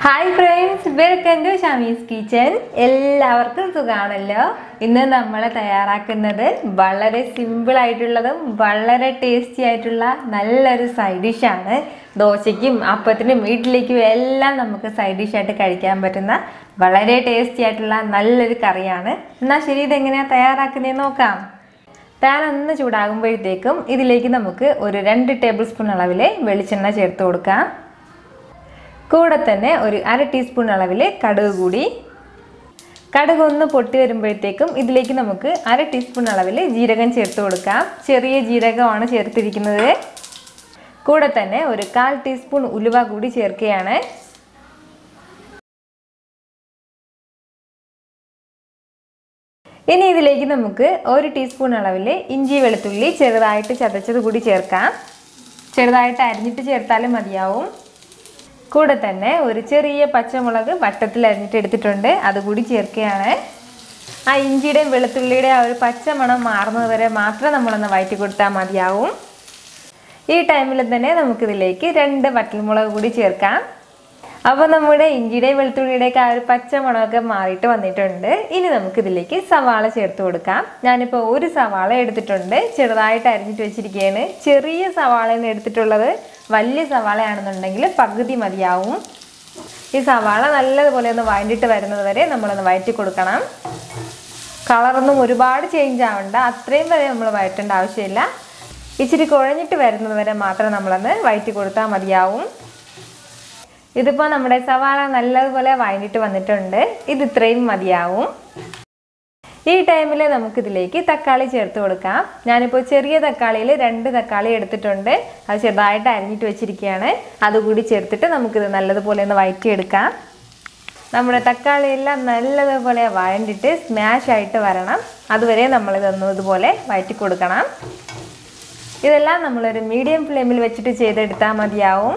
Hi friends, welcome to Shami's Kitchen. എല്ലാവർക്കും സുഖാണല്ലോ. ഇന്ന് നമ്മൾ തയ്യാറാക്കുന്നത് വളരെ സിമ്പിൾ ആയിട്ടുള്ളതും വളരെ ടേസ്റ്റി ആയിട്ടുള്ള നല്ലൊരു സൈഡ് ഡിഷ് ആണ്. ദോശയ്ക്കും അപ്പത്തിനും ഇഡ്ലിക്കും എല്ലാം നമുക്ക് സൈഡ് ഡിഷ് ആയിട്ട് കഴിക്കാൻ പറ്റുന്ന വളരെ ടേസ്റ്റി ആയിട്ടുള്ള നല്ലൊരു കറിയാണ്. എന്നാൽ ശരി, ഇതെങ്ങനെയാണ് തയ്യാറാക്കുന്നത് നോക്കാം. പാൻ ഒന്ന് ചൂടാകുമ്പോഴത്തേക്കും ഇതിലേക്ക് നമുക്ക് ഒരു 2 ടേബിൾ സ്പൂൺ അളവിൽ വെളിച്ചെണ്ണ ചേർത്ത് കൊടുക്കാം. കൂടെ തന്നെ ഒരു 1/2 ടീസ്പൂൺ അളവിൽ കടുക് കൂടി. കടുക് ഒന്ന് പൊട്ടി വരുമ്പോഴത്തേക്കും ഇതിലേക്ക് നമുക്ക് 1/2 ടീസ്പൂൺ അളവിൽ ജീരകം ചേർത്ത് കൊടുക്കാം. ചെറിയ ജീരകമാണ് ചേർത്തിരിക്കുന്നത്. കൂടെ തന്നെ ഒരു 1/4 ടീസ്പൂൺ ഉലുവ കൂടി ചേർക്കുകയാണ്. ഇനി ഇതിലേക്ക് നമുക്ക് 1 ടീസ്പൂൺ അളവിൽ ഇഞ്ചി വെളുത്തുള്ളി ചെറുതായിട്ട് ചതച്ചത് കൂടി ചേർക്കാം. ചെറുതായിട്ട് അരിഞ്ഞിട്ട് ചേർത്താലും മതിയാവും. കൂടെ തന്നെ ഒരു ചെറിയ പച്ചമുളക് വട്ടത്തിൽ അരിഞ്ഞിട്ട് എടുത്തിട്ടുണ്ട്, അതുകൂടി ചേർക്കുകയാണ്. ആ ഇഞ്ചിയുടെയും വെളുത്തുള്ളിയുടെയും ആ ഒരു പച്ചമണം മാറുന്നത് വരെ മാത്രം നമ്മളൊന്ന് വഴറ്റി കൊടുത്താൽ മതിയാവും. ഈ ടൈമിൽ തന്നെ നമുക്കിതിലേക്ക് 2 വറ്റൽമുളക് കൂടി ചേർക്കാം. അപ്പോൾ നമ്മുടെ ഇഞ്ചിയുടെയും വെളുത്തുള്ളിയുടെയൊക്കെ ആ ഒരു പച്ചമണമൊക്കെ മാറിയിട്ട് വന്നിട്ടുണ്ട്. ഇനി നമുക്കിതിലേക്ക് സവാള ചേർത്ത് കൊടുക്കാം. ഞാനിപ്പോൾ ഒരു സവാള എടുത്തിട്ടുണ്ട്, ചെറുതായിട്ട് അരിഞ്ഞിട്ട് വെച്ചിരിക്കുകയാണ്. ചെറിയ സവാളയാണ് എടുത്തിട്ടുള്ളത്. വലിയ സവാളയാണെന്നുണ്ടെങ്കിൽ പകുതി മതിയാവും. ഈ സവാള നല്ലതുപോലെ ഒന്ന് വഴണ്ടിട്ട് വരുന്നത് വരെ നമ്മളൊന്ന് വഴറ്റി കൊടുക്കണം. കളറൊന്നും ഒരുപാട് ചേഞ്ച് ആവണ്ട, അത്രയും വരെ നമ്മൾ വഴറ്റേണ്ട ആവശ്യമില്ല. ഇച്ചിരി കുഴഞ്ഞിട്ട് വരുന്നത് വരെ മാത്രം നമ്മളൊന്ന് വഴറ്റി കൊടുത്താൽ മതിയാവും. ഇതിപ്പോൾ നമ്മുടെ സവാള നല്ലതുപോലെ വഴണ്ടിട്ട് വന്നിട്ടുണ്ട്. ഇത് ഇത്രയും മതിയാവും. ഈ ടൈമിൽ നമുക്കിതിലേക്ക് തക്കാളി ചേർത്ത് കൊടുക്കാം. ഞാനിപ്പോൾ ചെറിയ തക്കാളിയിൽ 2 തക്കാളി എടുത്തിട്ടുണ്ട്, അത് ചെറുതായിട്ട് അരിഞ്ഞിട്ട് വെച്ചിരിക്കുകയാണ്. അതുകൂടി ചേർത്തിട്ട് നമുക്കിത് നല്ലതുപോലെ ഒന്ന് വഴറ്റിയെടുക്കാം. നമ്മുടെ തക്കാളിയെല്ലാം നല്ലതുപോലെ വഴണ്ടിട്ട് സ്മാഷ് ആയിട്ട് വരണം, അതുവരെ നമ്മളിതൊന്നും ഇതുപോലെ വഴറ്റി കൊടുക്കണം. ഇതെല്ലാം നമ്മളൊരു മീഡിയം ഫ്ലെയിമിൽ വെച്ചിട്ട് ചെയ്തെടുത്താൽ മതിയാവും.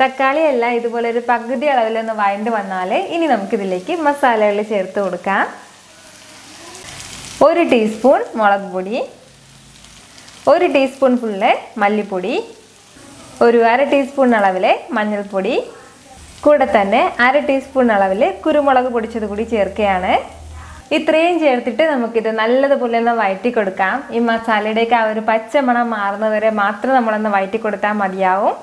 തക്കാളി എല്ലാം ഇതുപോലെ ഒരു പകുതി അളവിലൊന്ന് വഴണ്ട് വന്നാൽ ഇനി നമുക്കിതിലേക്ക് മസാലകൾ ചേർത്ത് കൊടുക്കാം. 1 ടീസ്പൂൺ മുളക് പൊടി, 1 ടീസ്പൂൺ ഫുള്ള് മല്ലിപ്പൊടി, ഒരു 1/2 ടീസ്പൂൺ അളവിൽ മഞ്ഞൾപ്പൊടി, കൂടെ തന്നെ 1/2 ടീസ്പൂൺ അളവിൽ കുരുമുളക് പൊടിച്ചത് കൂടി ചേർക്കുകയാണ്. ഇത്രയും ചേർത്തിട്ട് നമുക്കിത് നല്ലതുപോലെ ഒന്ന് വഴറ്റി കൊടുക്കാം. ഈ മസാലയുടെയൊക്കെ ആ ഒരു പച്ചമണം മാറുന്നവരെ മാത്രം നമ്മളൊന്ന് വഴറ്റി കൊടുത്താൽ മതിയാവും.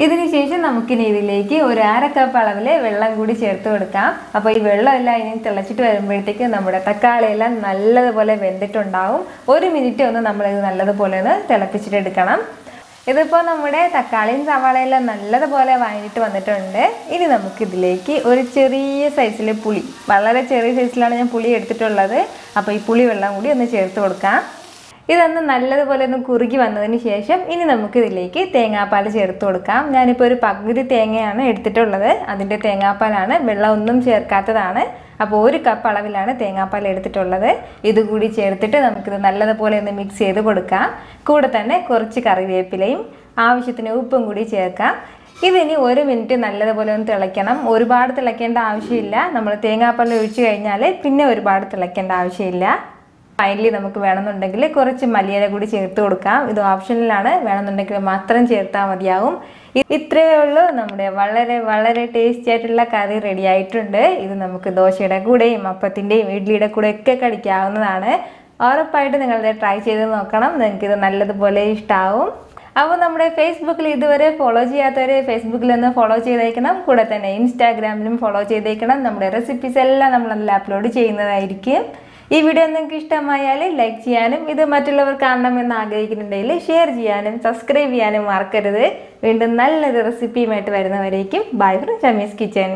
ഇതിന് ശേഷം നമുക്കിനി ഇതിലേക്ക് ഒരു 1/2 കപ്പ് അളവിൽ വെള്ളം കൂടി ചേർത്ത് കൊടുക്കാം. അപ്പോൾ ഈ വെള്ളമെല്ലാം ഇനി തിളച്ചിട്ട് വരുമ്പോഴത്തേക്ക് നമ്മുടെ തക്കാളിയെല്ലാം നല്ലതുപോലെ വെന്തിട്ടുണ്ടാവും. 1 മിനിറ്റ് ഒന്ന് നമ്മളിത് നല്ലതുപോലെ ഒന്ന് തിളപ്പിച്ചിട്ടെടുക്കണം. ഇതിപ്പോൾ നമ്മുടെ തക്കാളിയും സവാളയെല്ലാം നല്ലതുപോലെ വഴഞ്ഞിട്ട് വന്നിട്ടുണ്ട്. ഇനി നമുക്കിതിലേക്ക് ഒരു ചെറിയ സൈസിൽ പുളി, വളരെ ചെറിയ സൈസിലാണ് ഞാൻ പുളി എടുത്തിട്ടുള്ളത്. അപ്പോൾ ഈ പുളി വെള്ളം കൂടി ഒന്ന് ചേർത്ത് കൊടുക്കാം. ഇതൊന്ന് നല്ലതുപോലെ ഒന്ന് കുറുകി വന്നതിന് ശേഷം ഇനി നമുക്കിതിലേക്ക് തേങ്ങാപ്പാൽ ചേർത്ത് കൊടുക്കാം. ഞാനിപ്പോൾ ഒരു പകുതി തേങ്ങയാണ് എടുത്തിട്ടുള്ളത്, അതിൻ്റെ തേങ്ങാപ്പാലാണ്, വെള്ളം ഒന്നും ചേർക്കാത്തതാണ്. അപ്പോൾ 1 കപ്പ് അളവിലാണ് തേങ്ങാപ്പാൽ എടുത്തിട്ടുള്ളത്. ഇതുകൂടി ചേർത്തിട്ട് നമുക്കിത് നല്ലതുപോലെ ഒന്ന് മിക്സ് ചെയ്ത് കൊടുക്കാം. കൂടെ തന്നെ കുറച്ച് കറിവേപ്പിലയും ആവശ്യത്തിന് ഉപ്പും കൂടി ചേർക്കാം. ഇതിനി 1 മിനിറ്റ് നല്ലതുപോലെ ഒന്ന് തിളയ്ക്കണം. ഒരുപാട് തിളയ്ക്കേണ്ട ആവശ്യമില്ല. നമ്മൾ തേങ്ങാപ്പാൽ ഒഴിച്ച് കഴിഞ്ഞാൽ പിന്നെ ഒരുപാട് തിളയ്ക്കേണ്ട ആവശ്യമില്ല. ഫൈനലി നമുക്ക് വേണമെന്നുണ്ടെങ്കിൽ കുറച്ച് മല്ലിയില കൂടി ചേർത്ത് കൊടുക്കാം. ഇത് ഓപ്ഷനിലാണ്, വേണമെന്നുണ്ടെങ്കിൽ മാത്രം ചേർത്താൽ മതിയാവും. ഇത്രയേ ഉള്ളൂ, നമ്മുടെ വളരെ വളരെ ടേസ്റ്റി ആയിട്ടുള്ള കറി റെഡി ആയിട്ടുണ്ട്. ഇത് നമുക്ക് ദോശയുടെ കൂടെയും അപ്പത്തിൻ്റെയും ഇഡ്ലിയുടെ കൂടെയൊക്കെ കഴിക്കാവുന്നതാണ്. ഉറപ്പായിട്ട് നിങ്ങളിത് ട്രൈ ചെയ്ത് നോക്കണം, നിങ്ങൾക്കിത് നല്ലതുപോലെ ഇഷ്ടമാവും. അപ്പോൾ നമ്മുടെ ഫേസ്ബുക്കിൽ ഇതുവരെ ഫോളോ ചെയ്യാത്തവർ ഫേസ്ബുക്കിലൊന്ന് ഫോളോ ചെയ്തേക്കണം. കൂടെ തന്നെ ഇൻസ്റ്റാഗ്രാമിലും ഫോളോ ചെയ്തേക്കണം. നമ്മുടെ റെസിപ്പീസ് എല്ലാം നമ്മളതിൽ അപ്ലോഡ് ചെയ്യുന്നതായിരിക്കും. ഈ വീഡിയോ നിങ്ങൾക്ക് ഇഷ്ടമായാൽ ലൈക്ക് ചെയ്യാനും ഇത് മറ്റുള്ളവർ കാണണമെന്ന് ആഗ്രഹിക്കുന്നുണ്ടെങ്കിൽ ഷെയർ ചെയ്യാനും സബ്സ്ക്രൈബ് ചെയ്യാനും മറക്കരുത്. വീണ്ടും നല്ലൊരു റെസിപ്പിയുമായിട്ട് വരുന്നവരേക്കും ബൈ ഫ്രം ഷമീസ് കിച്ചൻ.